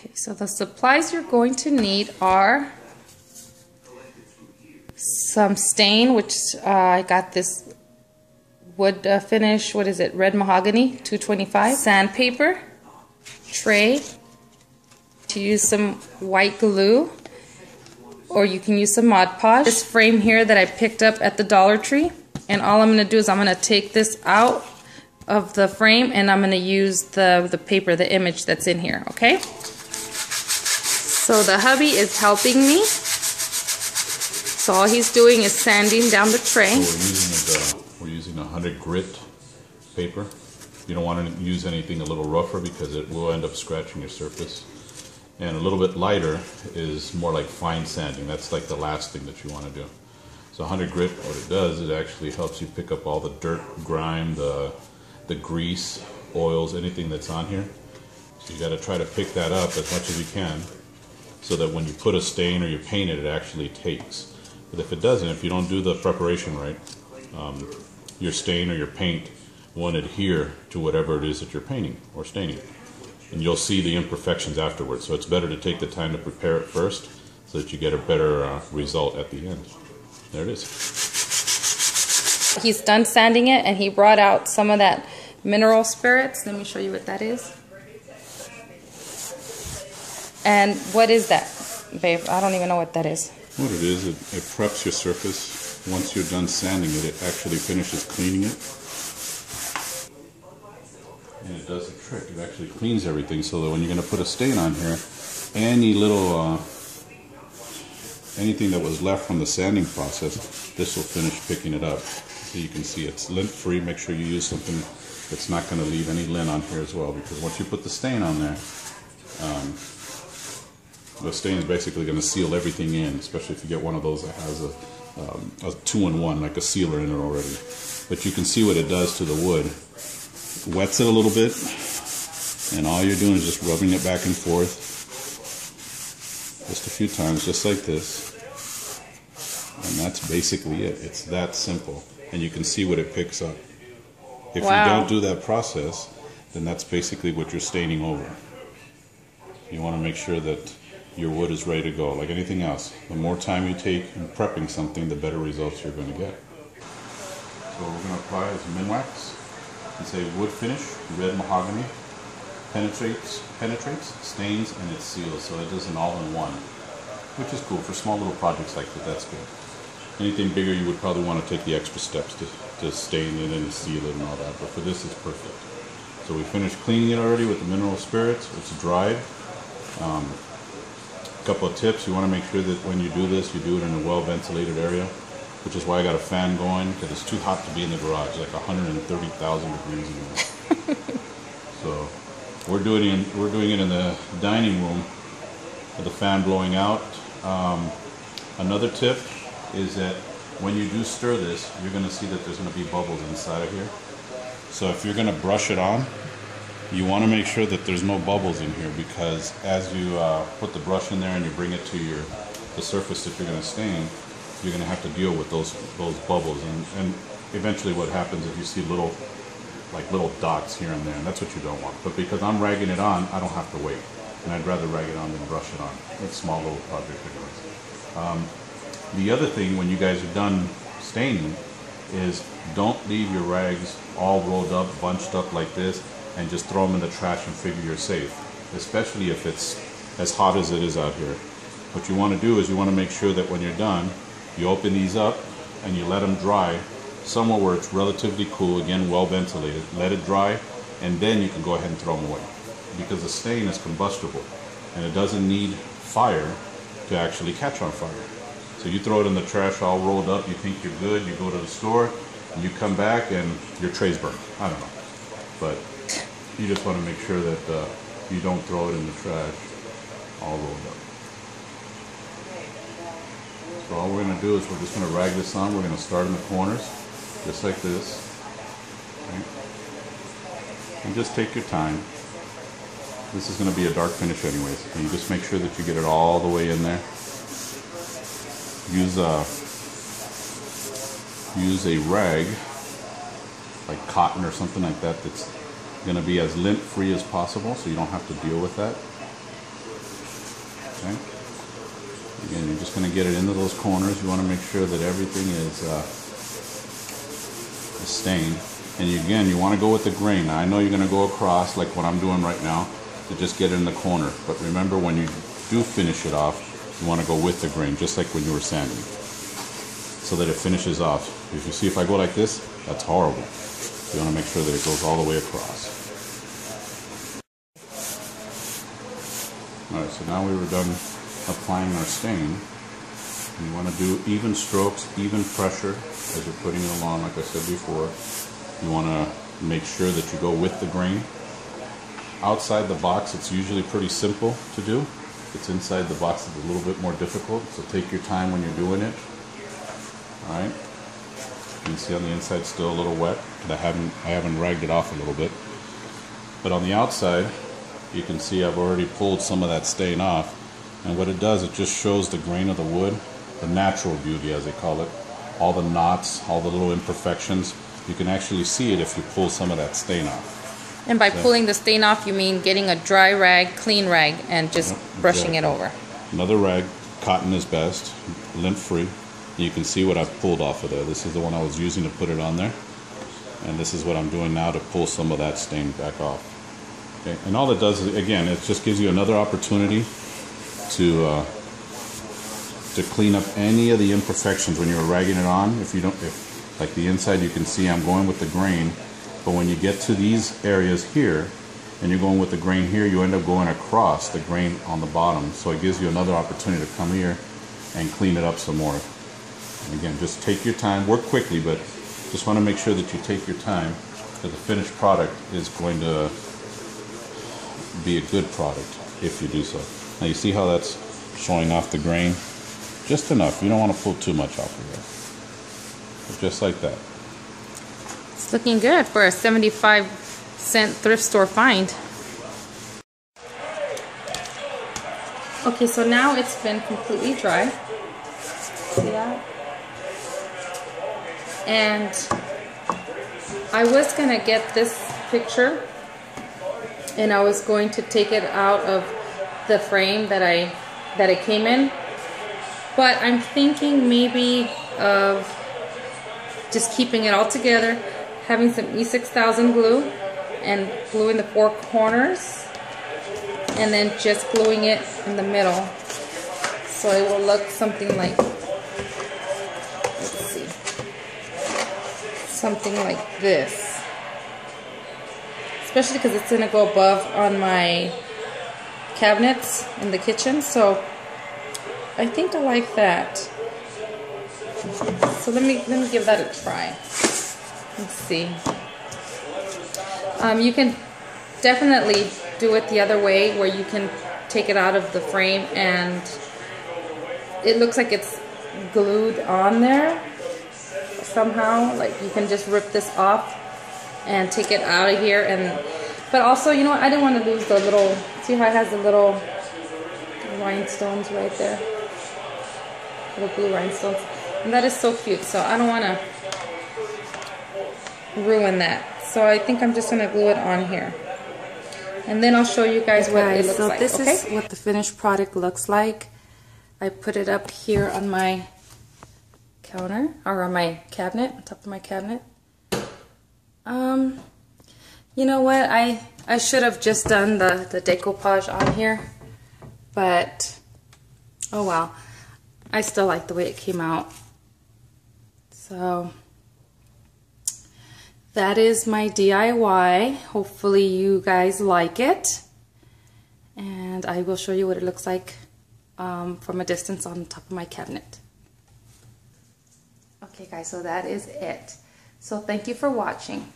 Okay, so the supplies you're going to need are some stain, which I got this wood finish, what is it, red mahogany, 225. Sandpaper, tray, to use some white glue, or you can use some Mod Podge. This frame here that I picked up at the Dollar Tree, and all I'm going to do is I'm going to take this out of the frame and I'm going to use the paper, the image that's in here, okay? So the hubby is helping me. So all he's doing is sanding down the tray. So we're using 100 grit paper. You don't want to use anything a little rougher because it will end up scratching your surface. And a little bit lighter is more like fine sanding. That's like the last thing that you want to do. So 100 grit, what it does, it actually helps you pick up all the dirt, grime, the grease, oils, anything that's on here. So you got to try to pick that up as much as you can so that when you put a stain or you paint it, it actually takes. But if it doesn't, if you don't do the preparation right, your stain or your paint won't adhere to whatever it is that you're painting or staining. And you'll see the imperfections afterwards. So it's better to take the time to prepare it first so that you get a better result at the end. There it is. He's done sanding it and he brought out some of that mineral spirits. Let me show you what that is. And what is that, babe? I don't even know what that is. What it is, it preps your surface. Once you're done sanding it, it actually finishes cleaning it. And it does the trick. It actually cleans everything so that when you're going to put a stain on here, any little, anything that was left from the sanding process, this will finish picking it up. So you can see it's lint free. Make sure you use something that's not going to leave any lint on here as well, because once you put the stain on there, the stain is basically going to seal everything in, especially if you get one of those that has a 2-in-1, like a sealer in it already. But you can see what it does to the wood. It wets it a little bit, and all you're doing is just rubbing it back and forth just a few times, just like this. And that's basically it. It's that simple. And you can see what it picks up. If you don't do that process, then that's basically what you're staining over. You want to make sure that your wood is ready to go. Like anything else, the more time you take in prepping something, the better results you're going to get. So what we're going to apply is Minwax. It's a wood finish, red mahogany, penetrates, stains, and it seals. So it does an all-in-one, which is cool for small little projects like that. That's good. Anything bigger, you would probably want to take the extra steps to stain it and seal it and all that. But for this, it's perfect. So we finished cleaning it already with the mineral spirits. It's dried. Couple of tips: you want to make sure that when you do this, you do it in a well-ventilated area, which is why I got a fan going, because it's too hot to be in the garage, like 130,000 degrees in there. So we're doing it in the dining room with the fan blowing out. Another tip is that when you do stir this, you're going to see that there's going to be bubbles inside of here. So if you're going to brush it on, you want to make sure that there's no bubbles in here, because as you put the brush in there and you bring it to the surface that you're going to stain, you're going to have to deal with those bubbles, and eventually what happens is you see little dots here and there, and that's what you don't want. But because I'm ragging it on, I don't have to wait, and I'd rather rag it on than brush it on. It's a small little project anyways. The other thing when you guys are done staining is don't leave your rags all rolled up, bunched up like this, and just throw them in the trash and figure you're safe, especially if it's as hot as it is out here. What you want to do is you want to make sure that when you're done, you open these up and you let them dry somewhere where it's relatively cool, again well ventilated. Let it dry, and then you can go ahead and throw them away, because the stain is combustible and it doesn't need fire to actually catch on fire. So you throw it in the trash all rolled up, you think you're good, you go to the store and you come back and your tray's burnt. I don't know, but you just want to make sure that you don't throw it in the trash all rolled up. So all we're going to do is we're just going to rag this on. We're going to start in the corners, just like this. Okay. And just take your time. This is going to be a dark finish anyways. And you just make sure that you get it all the way in there. Use a rag, like cotton or something like that, that's going to be as lint free as possible, so you don't have to deal with that. Okay. Again, you're just going to get it into those corners. You want to make sure that everything is stained. And again, you want to go with the grain. Now, I know you're going to go across like what I'm doing right now to just get it in the corner. But remember, when you do finish it off, you want to go with the grain, just like when you were sanding, so that it finishes off. If you see, if I go like this, that's horrible. You want to make sure that it goes all the way across. Alright, so now we were done applying our stain. You want to do even strokes, even pressure as you're putting it along, like I said before. You want to make sure that you go with the grain. Outside the box, it's usually pretty simple to do. It's inside the box that's a little bit more difficult, so take your time when you're doing it. Alright, you can see on the inside still a little wet, but I haven't ragged it off a little bit. But on the outside, you can see I've already pulled some of that stain off. And what it does, it just shows the grain of the wood, the natural beauty as they call it, all the knots, all the little imperfections. You can actually see it if you pull some of that stain off. And by pulling the stain off, you mean getting a dry rag, clean rag, and just brushing it over. Another rag, cotton is best, lint-free. You can see what I've pulled off of there. This is the one I was using to put it on there. And this is what I'm doing now to pull some of that stain back off. Okay. And all it does is, again, it just gives you another opportunity to clean up any of the imperfections when you're ragging it on. If like the inside, you can see I'm going with the grain, but when you get to these areas here and you're going with the grain here, you end up going across the grain on the bottom. So it gives you another opportunity to come here and clean it up some more. And again, just take your time, work quickly, but just want to make sure that you take your time, because the finished product is going to be a good product if you do so. Now you see how that's showing off the grain? Just enough. You don't want to pull too much off of it. But just like that. It's looking good for a 75-cent thrift store find. Okay, so now it's been completely dry. See that? And I was gonna get this picture and I was going to take it out of the frame that it came in, but I'm thinking maybe of just keeping it all together, having some E6000 glue and gluing the four corners, and then just gluing it in the middle, so it will look something like, let's see, something like this. Especially because it's going to go above on my cabinets in the kitchen, so I think I like that. So let me give that a try. Let's see. You can definitely do it the other way, where you can take it out of the frame and it looks like it's glued on there somehow. Like you can just rip this off and take it out of here, but also, you know what, I didn't want to lose the little, see how it has the little rhinestones right there, little blue rhinestones, and that is so cute, so I don't want to ruin that. So I think I'm just going to glue it on here, and then I'll show you guys what it looks like. So this is what the finished product looks like. I put it up here on my counter, or on my cabinet, on top of my cabinet. You know what, I should have just done the decoupage on here, but oh well, I still like the way it came out. So that is my DIY. Hopefully you guys like it, and I will show you what it looks like from a distance on top of my cabinet. Okay guys, so that is it. So thank you for watching.